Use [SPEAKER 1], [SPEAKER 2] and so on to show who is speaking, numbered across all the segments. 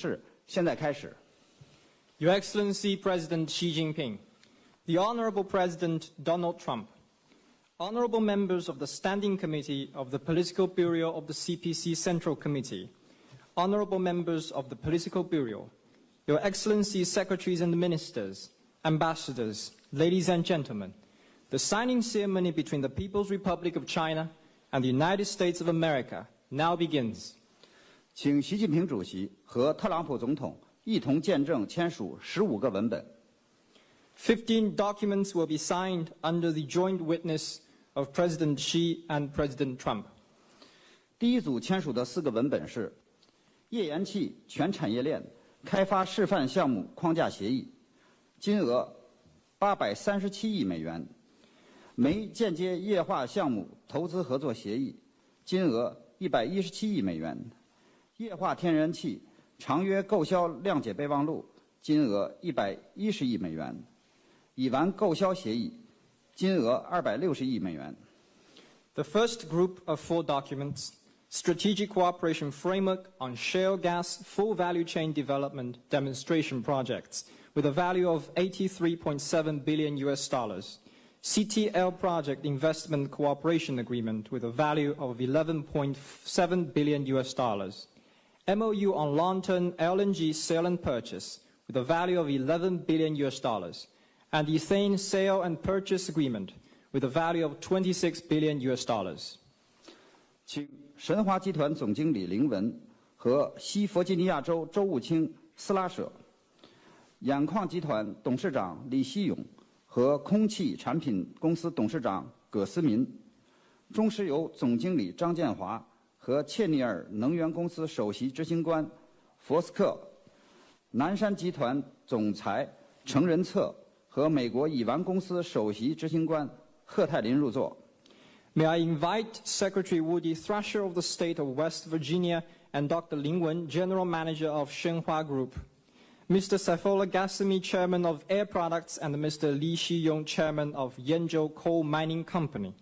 [SPEAKER 1] 是现在开始。
[SPEAKER 2] Your Excellency President Xi Jinping, the Honorable President Donald Trump, Honorable members of the Standing Committee of the Political Bureau of the CPC Central Committee, Honorable members of the Political Bureau, Your Excellency Secretaries and Ministers, Ambassadors, ladies and gentlemen, the signing ceremony between the People's Republic of China and the United States of America now begins.
[SPEAKER 1] 请习近平主席和特朗普总统一同见证签署15个文本。
[SPEAKER 2] 15 documents will be signed under the joint witness of President Xi and President Trump.
[SPEAKER 1] 第一组签署的4个文本是页岩气全产业链开发示范项目框架协议，金额837亿美元；煤间接液化项目投资合作协议，金额117亿美元；液化天然气长约购销谅解备忘录，金额110亿美元；乙烷购销协议，金额260亿美元。
[SPEAKER 2] The first group of 4 documents, Strategic Cooperation Framework on Shale Gas Full Value Chain Development Demonstration Projects, with a value of $83.7 billion US dollars. CTL Project Investment Cooperation Agreement with a value of $11.7 billion US dollars. MOU on long-term LNG sale and purchase with a value of $11 billion US dollars. And ethane sale and purchase agreement with a value of $26 billion US dollars.
[SPEAKER 1] 请神华集团总经理林文和西弗吉尼亚州州务卿斯拉舍，眼矿集团董事长李希勇和空气产品公司董事长葛思民，中石油总经理张建华和切尼尔能源公司首席执行官佛斯克，南山集团总裁程仁策和美国乙烷公司首席执行官贺泰林入座。
[SPEAKER 2] May I invite Secretary Woody Thrasher of the State of West Virginia and Dr. Lin Wen, General Manager of Shenhua Group, Mr. Saifola Gassami, Chairman of Air Products, and Mr. Li Xiyong, Chairman of Yenzhou Coal Mining Company,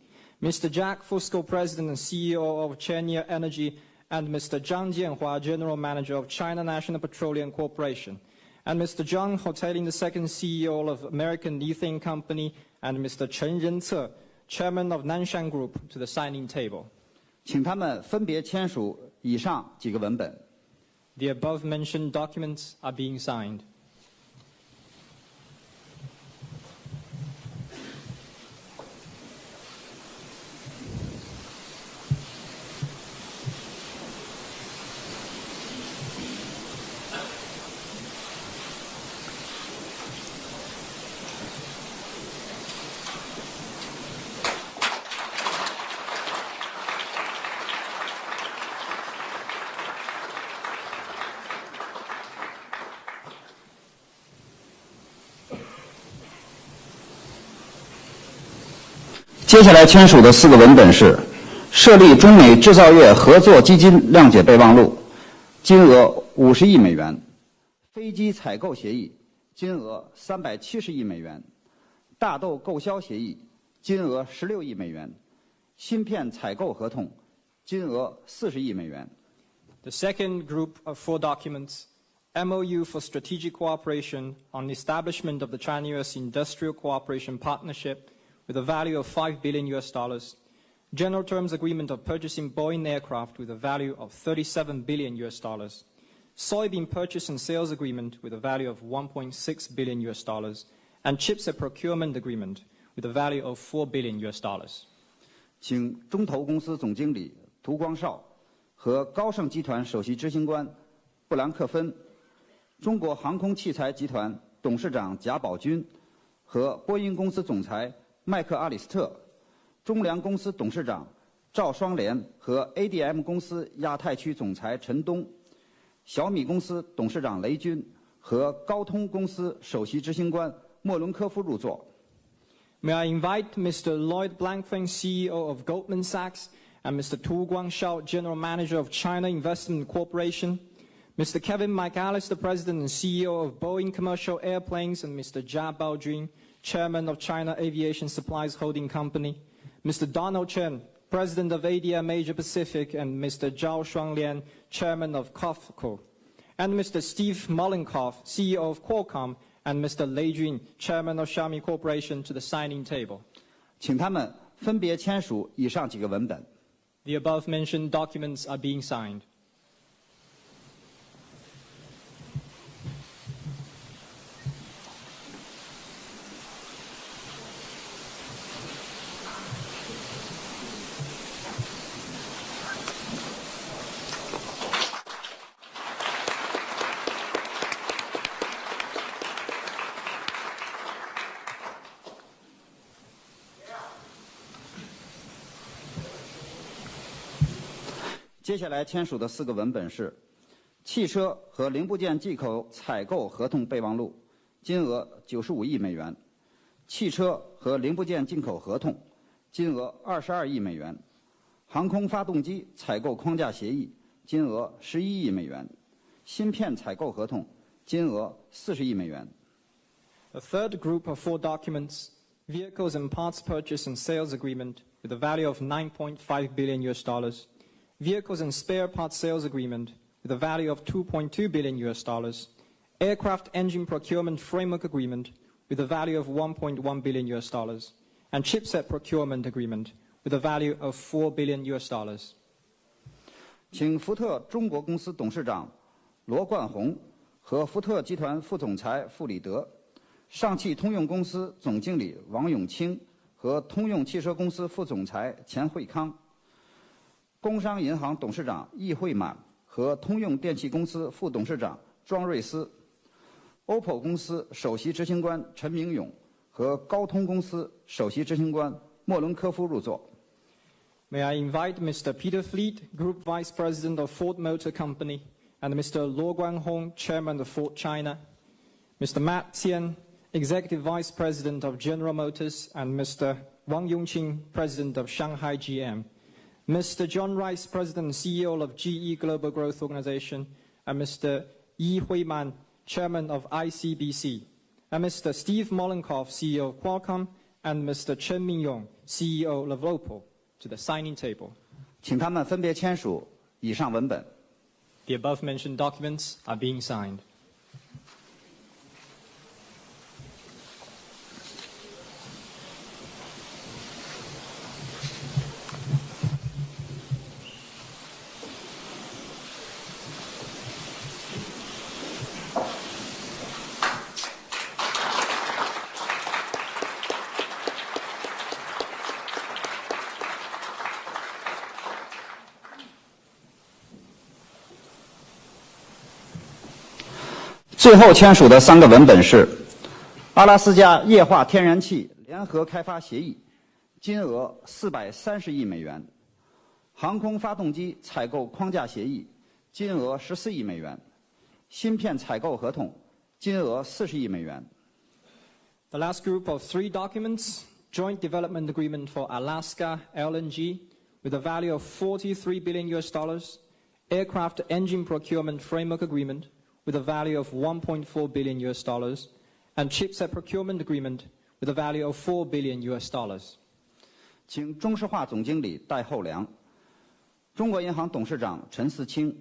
[SPEAKER 2] Mr. Jack Fusco, President and CEO of Cheniere Energy, and Mr. Zhang Jianhua, General Manager of China National Petroleum Corporation, and Mr. Zhang Hoteling, the second CEO of American Ethane Company, and Mr. Chen Rence, Chairman of Nanshan Group, to the signing table.
[SPEAKER 1] 请他们分别签署以上几个文本。
[SPEAKER 2] The above-mentioned documents are being signed.
[SPEAKER 1] 接下来签署的4个文本是设立中美制造业合作基金谅解备忘录，金额50亿美元；飞机采购协议，金额370亿美元；大豆购销协议，金额16亿美元；芯片采购合同，金额40亿美元。
[SPEAKER 2] The second group of 4 documents, MOU for Strategic Cooperation on the Establishment of the China-US Industrial Cooperation Partnership with a value of $5 billion US dollars, General Terms Agreement of Purchasing Boeing Aircraft with a value of $37 billion US dollars, Soybean Purchase and Sales Agreement with a value of $1.6 billion US dollars, and Chipset Procurement Agreement with a value of $4 billion US dollars.
[SPEAKER 1] 请中投公司总经理涂光绍和高盛集团首席执行官布兰克芬，中国航空器材集团董事长贾宝军和波音公司总裁麦克阿里斯特，中粮公司董事长赵双莲和 ADM 公司亚太区总裁陈东，小米公司董事长雷军和高通公司首席执行官莫伦科夫入座。
[SPEAKER 2] May I invite Mr. Lloyd Blankfein, CEO of Goldman Sachs, and Mr. Tu Guangshao, General Manager of China Investment Corporation, Mr. Kevin McAllister, President and CEO of Boeing Commercial Airplanes, and Mr. Jia Baojun, Chairman of China Aviation Supplies Holding Company, Mr. Donald Chen, President of ADM Asia Pacific, and Mr. Zhao Shuanglian, Chairman of COFCO, and Mr. Steve Mollenkopf, CEO of Qualcomm, and Mr. Lei Jun, Chairman of Xiaomi Corporation, to the signing table.
[SPEAKER 1] 请他们分别签署以上几个文本。
[SPEAKER 2] The above-mentioned documents are being signed.
[SPEAKER 1] 接下来签署的4个文本是：汽车和零部件进口采购合同备忘录，金额95亿美元；汽车和零部件进口合同，金额22亿美元；航空发动机采购框架协议，金额11亿美元；芯片采购合同，金额40亿美元。
[SPEAKER 2] The third group of 4 documents, vehicles and parts purchase and sales agreement with a value of $9.5 billion US dollars, vehicles and spare parts sales agreement with a value of $2.2 billion US dollars, aircraft engine procurement framework agreement with a value of $1.1 billion US dollars, and chipset procurement agreement with a value of $4 billion US dollars.
[SPEAKER 1] 请福特中国公司董事长罗冠宏和福特集团副总裁傅里德，上汽通用公司总经理王永清和通用汽车公司副总裁钱惠康，工商银行董事长易会满和通用电气公司副董事长庄瑞思 ，OPPO 公司首席执行官陈明勇和高通公司首席执行官莫伦科夫入座。
[SPEAKER 2] May I invite Mr. Peter Fleet, Group Vice President of Ford Motor Company, and Mr. Luo Guanhong, Chairman of Ford China, Mr. Matt Qian, Executive Vice President of General Motors, and Mr. Wang Yongqing, President of Shanghai GM, Mr. John Rice, President and CEO of GE Global Growth Organization, and Mr. Yi Huiman, Chairman of ICBC, and Mr. Steve Mollenkopf, CEO of Qualcomm, and Mr. Chen Mingyong, CEO of Oppo, to the signing table.
[SPEAKER 1] 请他们分别签署以上文本。
[SPEAKER 2] The above-mentioned documents are being signed.
[SPEAKER 1] 最后签署的3个文本是：阿拉斯加液化天然气联合开发协议，金额430亿美元；航空发动机采购框架协议，金额14亿美元；芯片采购合同，金额40亿美元。
[SPEAKER 2] The last group of 3 documents, Joint Development Agreement for Alaska LNG with a value of $43 billion US dollars, Aircraft Engine Procurement Framework Agreement with a value of $1.4 billion US dollars, and Chipset Procurement Agreement with a value of $4 billion US dollars.
[SPEAKER 1] 请中石化总经理戴厚良、中国银行董事长陈四清、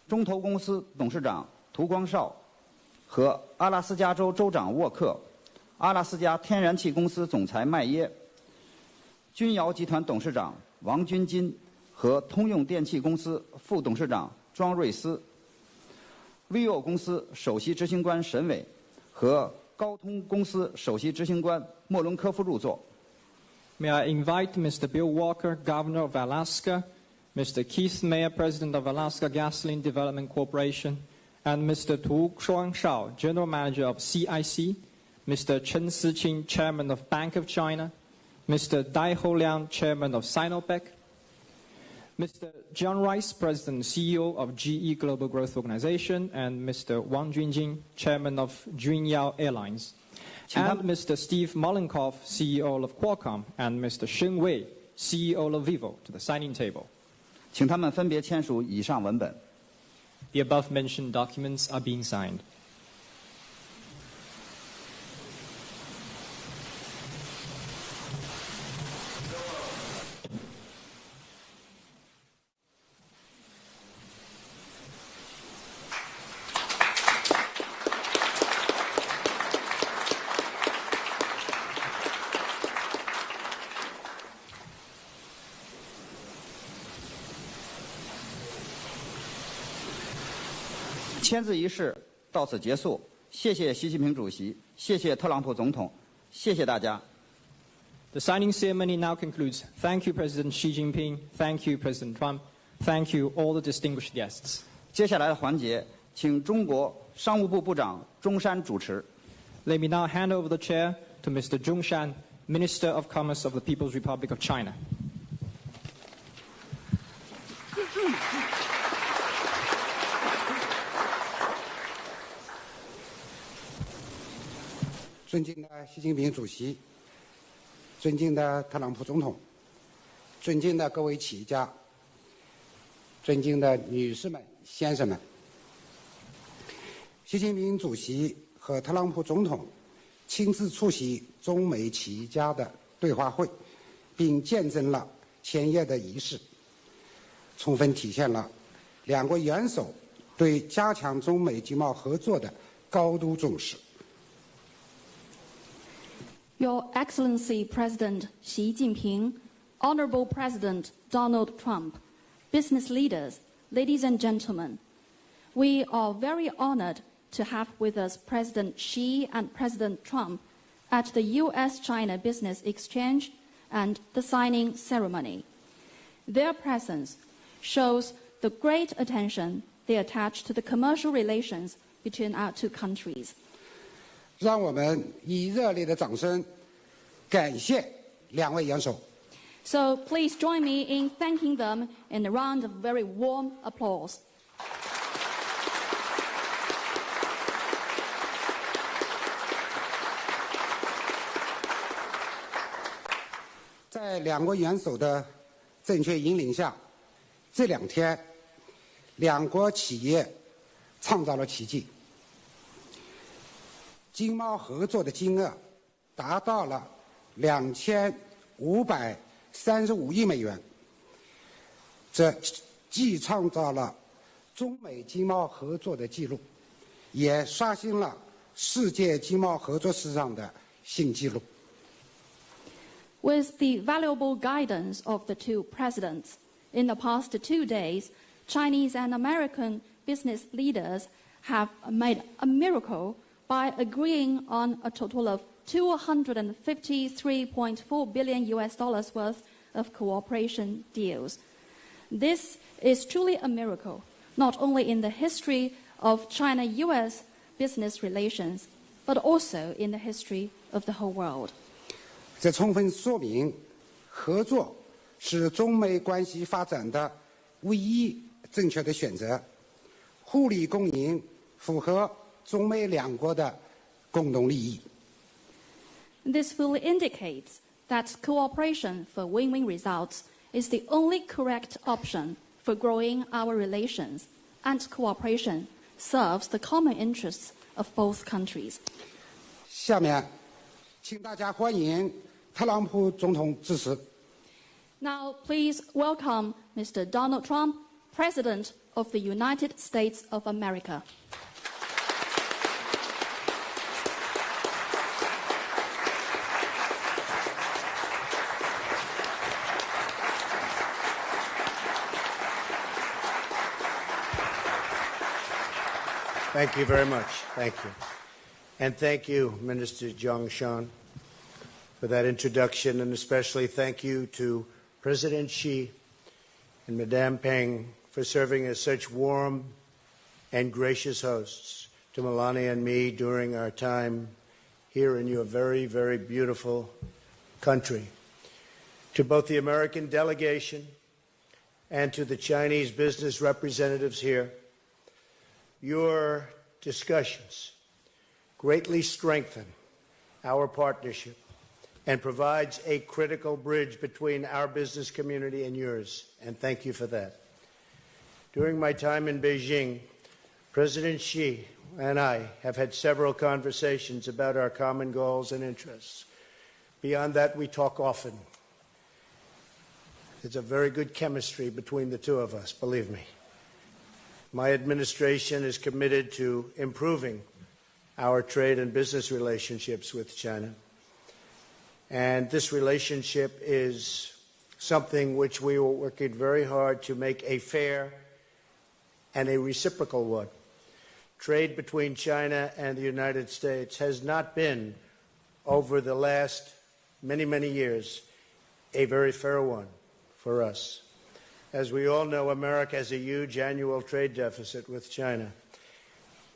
[SPEAKER 1] 中投公司董事长涂光绍和阿拉斯加州州长沃克、阿拉斯加天然气公司总裁麦耶、君瑶集团董事长王军金和通用电气公司副董事长庄瑞思、Vivo 公司首席执行官沈伟和高通公司首席执行官莫伦科夫入座。
[SPEAKER 2] May I invite Mr. Bill Walker, Governor of Alaska, Mr. Keith Mayer, President of Alaska Gasoline Development Corporation, and Mr. Tu Shuangshao, General Manager of CIC, Mr. Chen Siqing, Chairman of Bank of China, Mr. Dai Holiang, Chairman of Sinopec, Mr. John Rice, President and CEO of GE Global Growth Organization, and Mr. Wang Junjing, Chairman of Junyao Airlines, and Mr. Steve Mollenkopf, CEO of Qualcomm, and Mr. Shen Wei, CEO of Vivo, to the signing table.
[SPEAKER 1] 请他们分别签署以上文本。
[SPEAKER 2] The above-mentioned documents are being signed.
[SPEAKER 1] 签字仪式到此结束，谢谢习近平主席，谢谢特朗普总统，谢谢大家。
[SPEAKER 2] The signing ceremony now concludes. Thank you, President Xi Jinping. Thank you, President Trump. Thank you, all the distinguished guests.
[SPEAKER 1] 接下来的环节，请中国商务部部长钟山主持。
[SPEAKER 2] Let me now hand over the chair to Mr. Zhong Shan, Minister of Commerce of the People's Republic of China.
[SPEAKER 3] 尊敬的习近平主席，尊敬的特朗普总统，尊敬的各位企业家，尊敬的女士们、先生们，习近平主席和特朗普总统亲自出席中美企业家的对话会，并见证了签约的仪式，充分体现了两国元首对加强中美经贸合作的高度重视。
[SPEAKER 4] Your Excellency President Xi Jinping, Honorable President Donald Trump, business leaders, ladies and gentlemen, we are very honored to have with us President Xi and President Trump at the U.S.-China Business Exchange and the signing ceremony. Their presence shows the great attention they attach to the commercial relations between our two countries.
[SPEAKER 3] 让我们以热烈的掌声感谢两位元首。
[SPEAKER 4] So please join me in thanking them in a round of very warm applause. 在两国元首的正确引领下，这2天，两国企业创造了奇迹。经贸合作的金额达到了2535亿美元，这既创造了中美经贸合作的纪录，也刷新了世界经贸合作史上的新纪录。With the valuable guidance of the two presidents, in the past 2 days, Chinese and American business leaders have made a miracle by agreeing on a total of $253.4 billion worth of cooperation deals. This is truly a miracle, not only in the history of China-US business relations, but also in the history of the whole world.
[SPEAKER 3] 这充分说明，合作是中美关系发展的唯一正确的选择，互利共赢，符合中美两国的共同利益。
[SPEAKER 4] This fully indicates that cooperation for win-win results is the only correct option for growing our relations, and cooperation serves the common interests of both countries.
[SPEAKER 3] 下面，请大家欢迎特朗普总统致辞。
[SPEAKER 4] Now, please welcome Mr. Donald Trump, President of the United States of America.
[SPEAKER 5] Thank you very much. Thank you. And thank you, Minister Zhong Shan, for that introduction, and especially thank you to President Xi and Madame Peng for serving as such warm and gracious hosts to Melania and me during our time here in your very, very beautiful country. To both the American delegation and to the Chinese business representatives here, your discussions greatly strengthen our partnership and provides a critical bridge between our business community and yours, and thank you for that. During my time in Beijing, President Xi and I have had several conversations about our common goals and interests. Beyond that, we talk often. There's a very good chemistry between the two of us, believe me. My administration is committed to improving our trade and business relationships with China. And this relationship is something which we are working very hard to make a fair and a reciprocal one. trade between China and the United States has not been, over the last many, many years, a very fair one for us. As we all know, America has a huge annual trade deficit with China,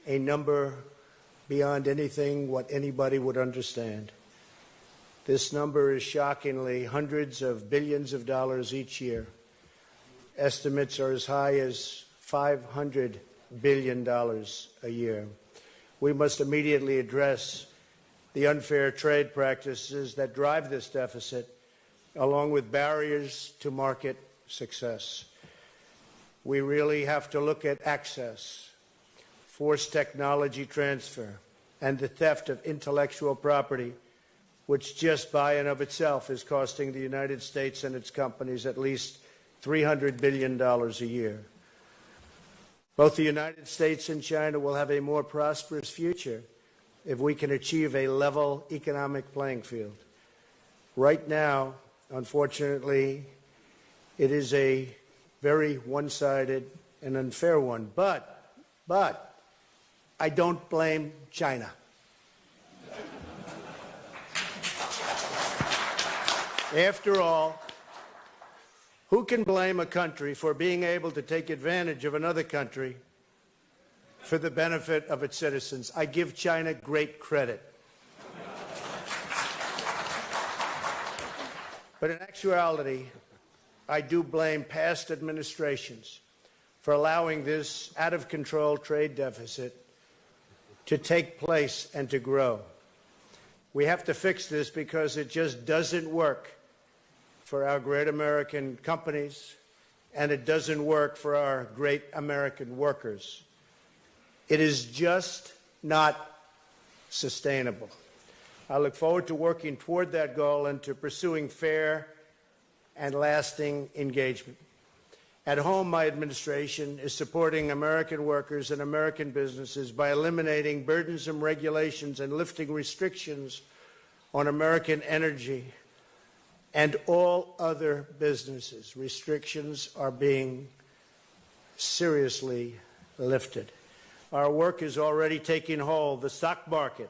[SPEAKER 5] a number beyond anything what anybody would understand. This number is shockingly hundreds of billions of dollars each year. Estimates are as high as $500 billion a year. We must immediately address the unfair trade practices that drive this deficit, along with barriers to market success. We really have to look at access, forced technology transfer, and the theft of intellectual property, which just by and of itself is costing the United States and its companies at least $300 billion a year. Both the United States and China will have a more prosperous future if we can achieve a level economic playing field. Right now, unfortunately, it is a very one-sided and unfair one. But I don't blame China. After all, who can blame a country for being able to take advantage of another country for the benefit of its citizens? I give China great credit. But in actuality, I do blame past administrations for allowing this out-of-control trade deficit to take place and to grow. We have to fix this because it just doesn't work for our great American companies, and it doesn't work for our great American workers. It is just not sustainable. I look forward to working toward that goal and to pursuing fair and lasting engagement. At home, my administration is supporting American workers and American businesses by eliminating burdensome regulations and lifting restrictions on American energy and all other businesses. Restrictions are being seriously lifted. Our work is already taking hold. The stock market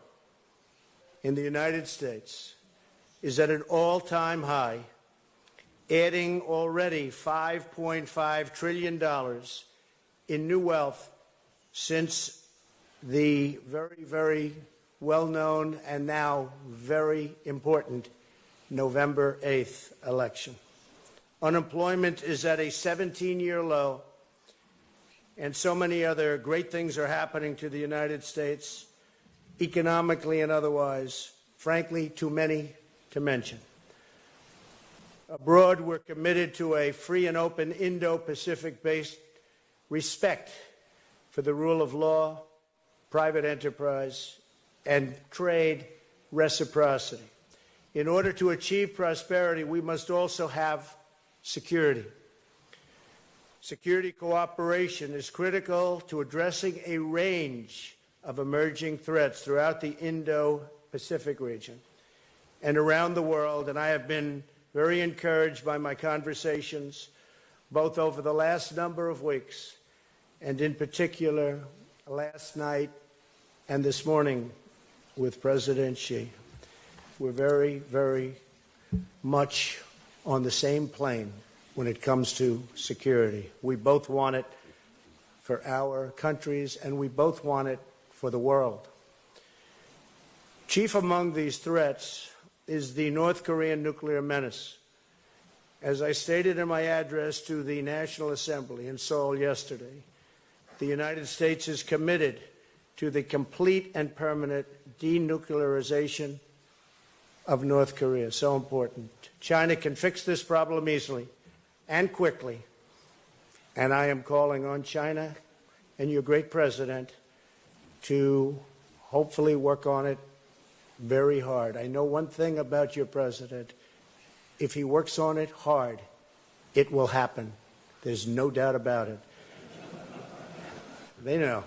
[SPEAKER 5] in the United States is at an all-time high, adding already $5.5 trillion in new wealth since the very, very well-known and now very important November 8th election. Unemployment is at a 17-year low, and so many other great things are happening to the United States, economically and otherwise, frankly, too many to mention. Abroad, we're committed to a free and open Indo-Pacific-based respect for the rule of law, private enterprise, and trade reciprocity. In order to achieve prosperity, we must also have security. Security cooperation is critical to addressing a range of emerging threats throughout the Indo-Pacific region and around the world, and I have been very encouraged by my conversations, both over the last number of weeks and in particular last night and this morning with President Xi. We're very, very much on the same plane when it comes to security. We both want it for our countries, and we both want it for the world. Chief among these threats is the North Korean nuclear menace. As I stated in my address to the National Assembly in Seoul yesterday, the United States is committed to the complete and permanent denuclearization of North Korea. So important. China can fix this problem easily and quickly, and I am calling on China and your great president to hopefully work on it very hard. I know one thing about your president. If he works on it hard, it will happen. There's no doubt about it. They know.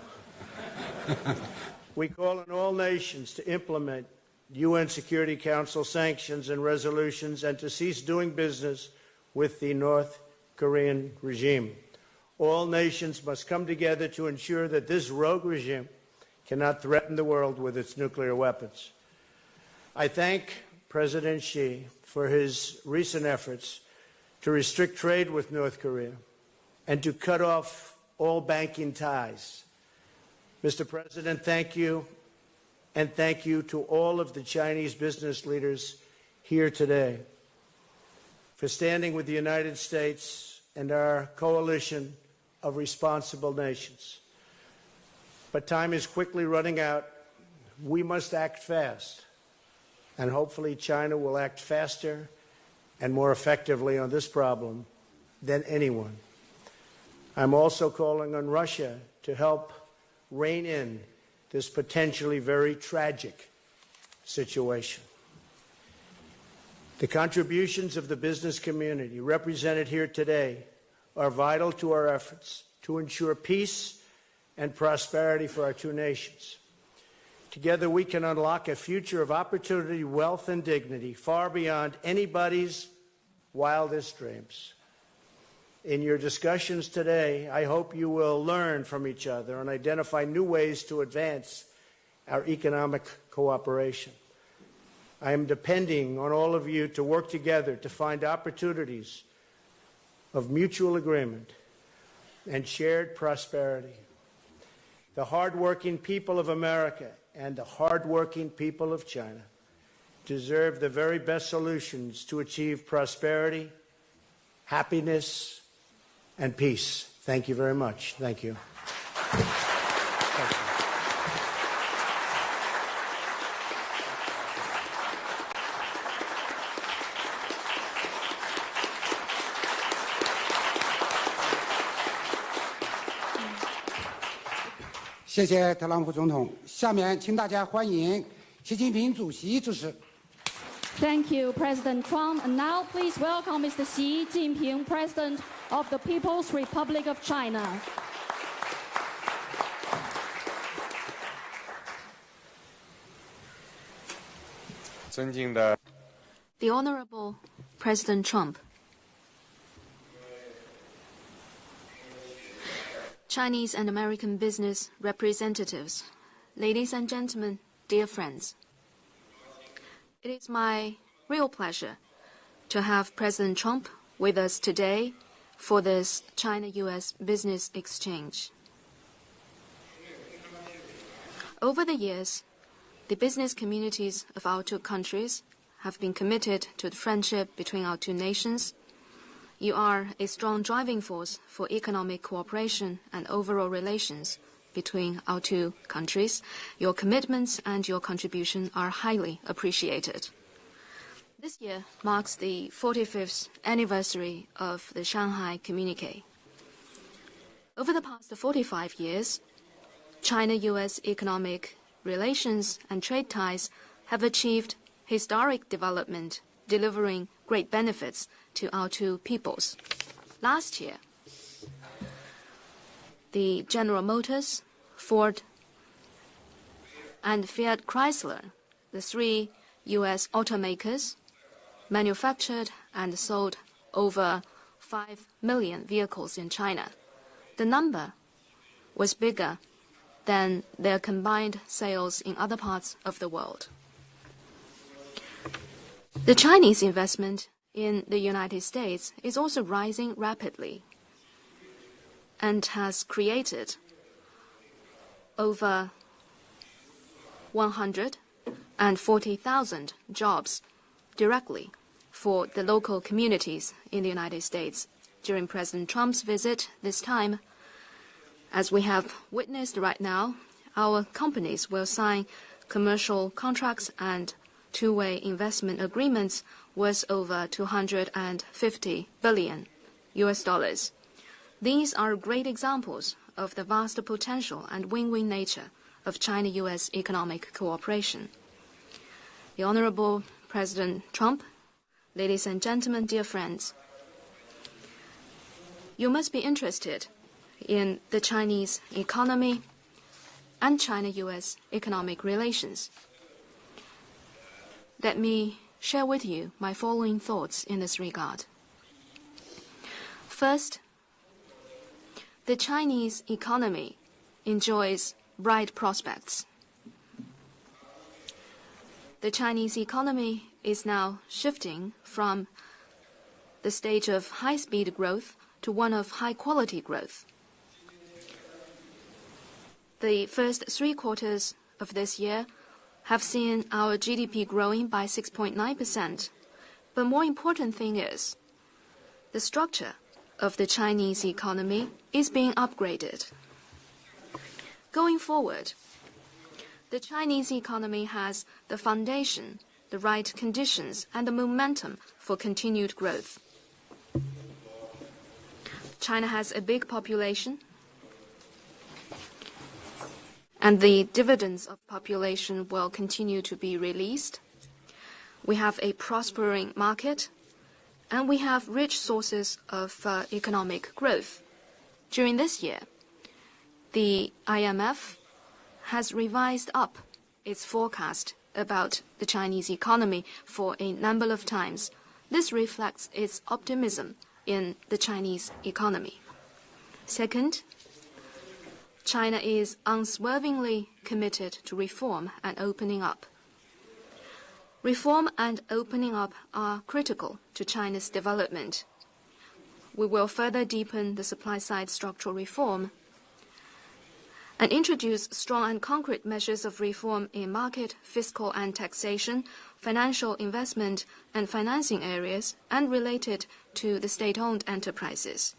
[SPEAKER 5] We call on all nations to implement UN Security Council sanctions and resolutions and to cease doing business with the North Korean regime. All nations must come together to ensure that this rogue regime cannot threaten the world with its nuclear weapons. I thank President Xi for his recent efforts to restrict trade with North Korea and to cut off all banking ties. Mr. President, thank you, and thank you to all of the Chinese business leaders here today for standing with the United States and our coalition of responsible nations. But time is quickly running out. We must act fast, and hopefully China will act faster and more effectively on this problem than anyone. I'm also calling on Russia to help rein in this potentially very tragic situation. The contributions of the business community represented here today are vital to our efforts to ensure peace and prosperity for our two nations. Together we can unlock a future of opportunity, wealth, and dignity far beyond anybody's wildest dreams. In your discussions today, I hope you will learn from each other and identify new ways to advance our economic cooperation. I am depending on all of you to work together to find opportunities of mutual agreement and shared prosperity. The hardworking people of America and the hardworking people of China deserve the very best solutions to achieve prosperity, happiness, and peace. Thank you very much. Thank you. Thank you.
[SPEAKER 3] 谢谢特朗普总统。下面请大家欢迎习近平主席致辞。
[SPEAKER 4] Thank you, President Trump. And now please welcome Mr. Xi Jinping, President of the People's Republic of China.
[SPEAKER 6] The Honorable President Trump, Chinese and American business representatives, ladies and gentlemen, dear friends. It is my real pleasure to have President Trump with us today for this China-US business exchange. Over the years, the business communities of our two countries have been committed to the friendship between our two nations. You are a strong driving force for economic cooperation and overall relations between our two countries. Your commitments and your contribution are highly appreciated. This year marks the 45th anniversary of the Shanghai Communique. Over the past 45 years, China-US economic relations and trade ties have achieved historic development, delivering great benefits to our two peoples. Last year, the General Motors, Ford, and Fiat Chrysler, the three U.S. automakers, manufactured and sold over 5 million vehicles in China. The number was bigger than their combined sales in other parts of the world. The Chinese investment in the United States is also rising rapidly and has created over 140,000 jobs directly for the local communities in the United States. During President Trump's visit this time, as we have witnessed right now, our companies will sign commercial contracts and two-way investment agreements worth over $250 billion. These are great examples of the vast potential and win-win nature of China-US economic cooperation. The Honorable President Trump, ladies and gentlemen, dear friends, you must be interested in the Chinese economy and China-US economic relations. Let me share with you my following thoughts in this regard. First, the Chinese economy enjoys bright prospects. The Chinese economy is now shifting from the stage of high-speed growth to one of high-quality growth. The first 3 quarters of this year have seen our GDP growing by 6.9%. But more important thing is, the structure of the Chinese economy is being upgraded. Going forward, the Chinese economy has the foundation, the right conditions, and the momentum for continued growth. China has a big population, and the dividends of population will continue to be released. We have a prospering market, and we have rich sources of economic growth. During this year, the IMF has revised up its forecast about the Chinese economy for a number of times. This reflects its optimism in the Chinese economy. Second, China is unswervingly committed to reform and opening up. Reform and opening up are critical to China's development. We will further deepen the supply-side structural reform and introduce strong and concrete measures of reform in market, fiscal and taxation, financial investment and financing areas, and related to the state-owned enterprises.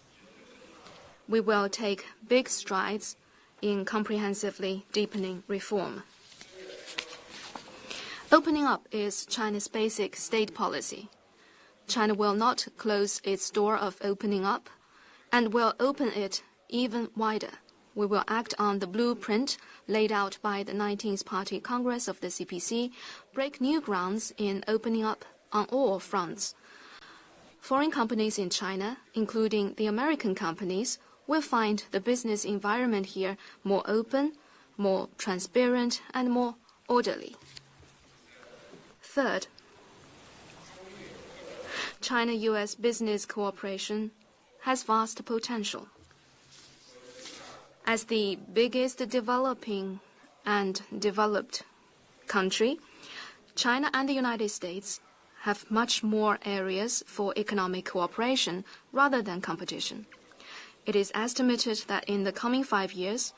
[SPEAKER 6] We will take big strides in comprehensively deepening reform. Opening up is China's basic state policy. China will not close its door of opening up and will open it even wider. We will act on the blueprint laid out by the 19th Party Congress of the CPC, break new grounds in opening up on all fronts. Foreign companies in China, including the American companies, will find the business environment here more open, more transparent, and more orderly. Third, China-US business cooperation has vast potential. As the biggest developing and developed country, China and the United States have much more areas for economic cooperation rather than competition. It is estimated that in the coming 5 years,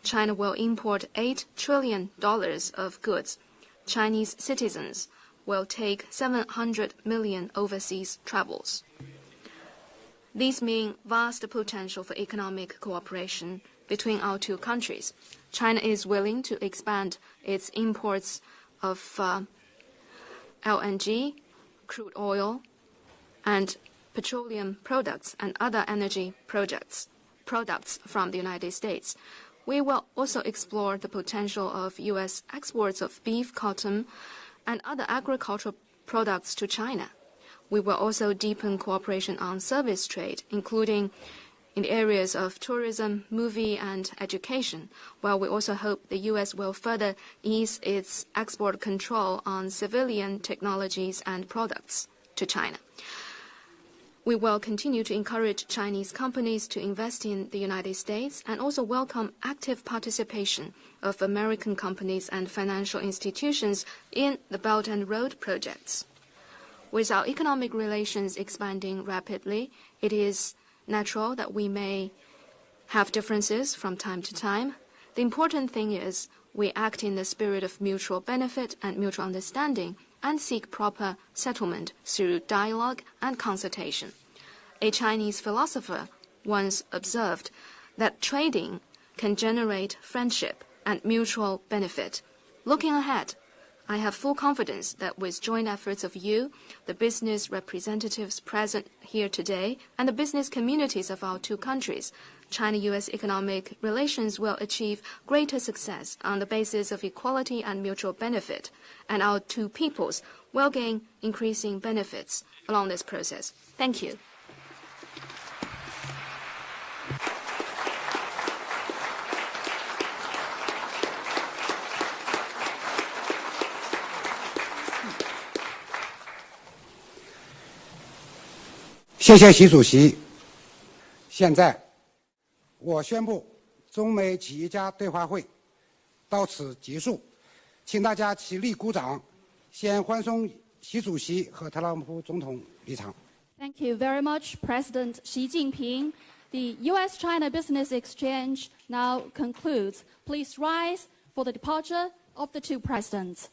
[SPEAKER 6] China will import $8 trillion of goods. Chinese citizens will take 700 million overseas travels. These mean vast potential for economic cooperation between our two countries. China is willing to expand its imports of LNG, crude oil, and petroleum products and other energy products from the United States. We will also explore the potential of U.S. exports of beef, cotton, and other agricultural products to China. We will also deepen cooperation on service trade, including in the areas of tourism, movie, and education, while we also hope the U.S. will further ease its export control on civilian technologies and products to China. We will continue to encourage Chinese companies to invest in the United States and also welcome active participation of American companies and financial institutions in the Belt and Road projects. With our economic relations expanding rapidly, it is natural that we may have differences from time to time. The important thing is we act in the spirit of mutual benefit and mutual understanding and seek proper settlement through dialogue and consultation. A Chinese philosopher once observed that trading can generate friendship and mutual benefit. Looking ahead, I have full confidence that with joint efforts of you, the business representatives present here today, and the business communities of our two countries, China-US economic relations will achieve greater success on the basis of equality and mutual benefit, and our two peoples will gain increasing benefits along this process. Thank you.
[SPEAKER 3] 谢谢习主席。现在，我宣布中美企业家对话会到此结束，请大家起立鼓掌，先欢送习主席和特朗普总统离场。
[SPEAKER 4] Thank you very much, President Xi Jinping. The U.S.-China Business Exchange now concludes. Please rise for the departure of the two presidents.